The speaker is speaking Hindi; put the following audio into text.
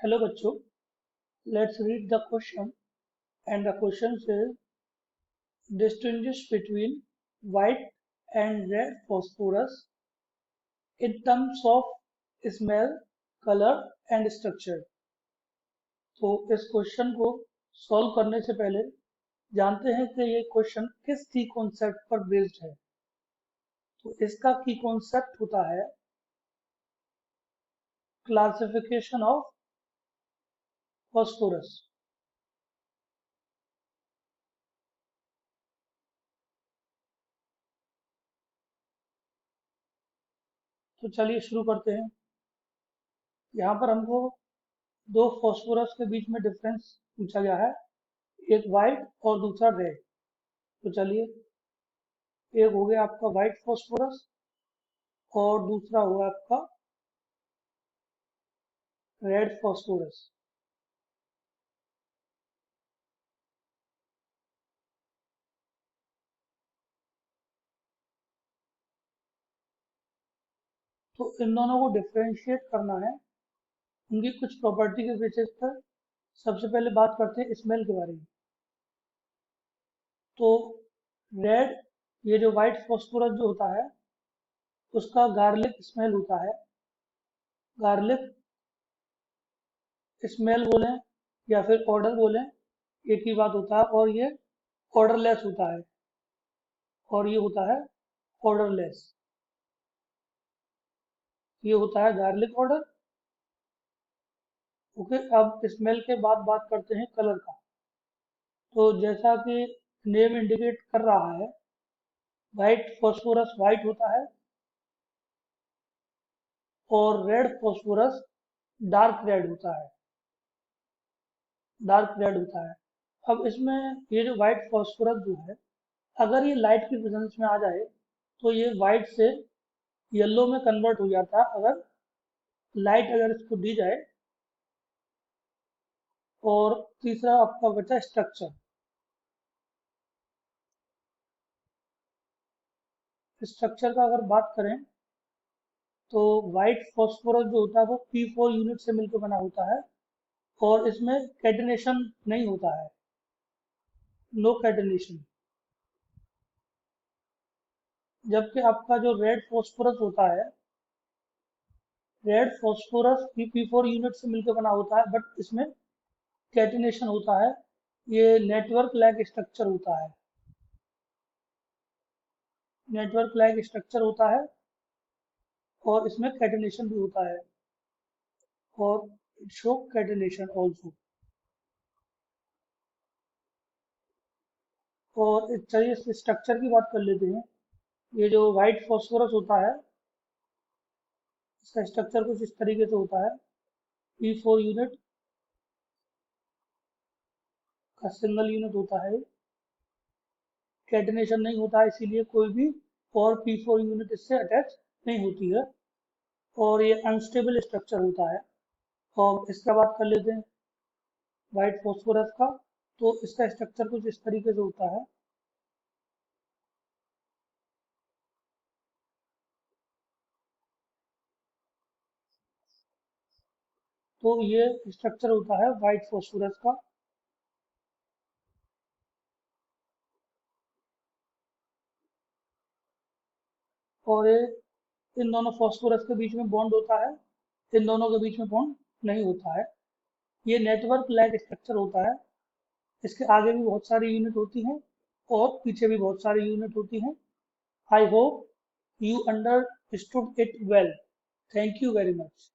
हेलो बच्चों, let's read the question and the question says distinguish between white and red phosphorus in terms of smell, color and structure। तो इस क्वेश्चन को सॉल्व करने से पहले जानते हैं कि ये क्वेश्चन किस की कॉन्सेप्ट पर बेस्ड है। तो इसका की कॉन्सेप्ट होता है क्लासिफिकेशन ऑफ फॉस्फोरस। तो चलिए शुरू करते हैं। यहाँ पर हमको दो फॉस्फोरस के बीच में डिफरेंस पूछा गया है, एक वाइट और दूसरा रेड। तो चलिए, एक हो गया आपका वाइट फॉस्फोरस और दूसरा हुआ आपका रेड फॉस्फोरस। तो इन दोनों को डिफरेंशिएट करना है उनकी कुछ प्रॉपर्टी के बेसिस पर। सबसे पहले बात करते हैं स्मेल के बारे में। तो रेड, ये जो वाइट फॉस्फोरस जो होता है उसका गार्लिक स्मेल होता है। गार्लिक स्मेल बोलें या फिर ऑर्डर बोलें, एक ही बात होता है। और ये ऑर्डरलेस होता है, और ये होता है ऑर्डरलेस। ये होता है गार्लिक ऑर्डर। ओके, अब स्मेल के बाद बात करते हैं कलर का। तो जैसा कि नेम इंडिकेट कर रहा है, वाइट फॉस्फोरस वाइट होता है और रेड फॉस्फोरस डार्क रेड होता है। डार्क रेड होता है। अब इसमें ये जो वाइट फॉस्फोरस जो है, अगर ये लाइट की प्रेजेंस में आ जाए तो ये वाइट से येलो में कन्वर्ट हो जाता है, अगर लाइट अगर इसको दी जाए। और तीसरा आपका बचा स्ट्रक्चर। स्ट्रक्चर का अगर बात करें तो वाइट फॉस्फोरस जो होता है वो P4 यूनिट से मिलकर बना होता है और इसमें कैटिनेशन नहीं होता है, नो कैटिनेशन। जबकि आपका जो रेड फॉस्फोरस होता है, रेड फॉस्फोरस भी P4 यूनिट से मिलकर बना होता है, बट इसमें कैटिनेशन होता है। ये नेटवर्क लाइक स्ट्रक्चर होता है। नेटवर्क लाइक स्ट्रक्चर होता है और इसमें कैटिनेशन भी होता है, और इट शो कैटिनेशन ऑल्सो। और चलिए इस स्ट्रक्चर की बात कर लेते हैं। ये जो व्हाइट फॉस्फोरस होता है, इसका स्ट्रक्चर कुछ इस तरीके से होता है। P4 यूनिट का सिंगल यूनिट होता है। कैटिनेशन नहीं होता है, इसीलिए कोई भी और P4 यूनिट इससे अटैच नहीं होती है, और ये अनस्टेबल स्ट्रक्चर होता है। और इसका बात कर लेते हैं व्हाइट फॉस्फोरस का। तो इसका स्ट्रक्चर कुछ इस तरीके से होता है। तो ये स्ट्रक्चर होता है व्हाइट फॉस्फोरस का। और ये इन दोनों फॉस्फोरस के बीच में बॉन्ड होता है, इन दोनों के बीच में बॉन्ड नहीं होता है। ये नेटवर्क लाइक स्ट्रक्चर होता है। इसके आगे भी बहुत सारी यूनिट होती हैं और पीछे भी बहुत सारी यूनिट होती हैं। I hope you understood it well. Thank you very much.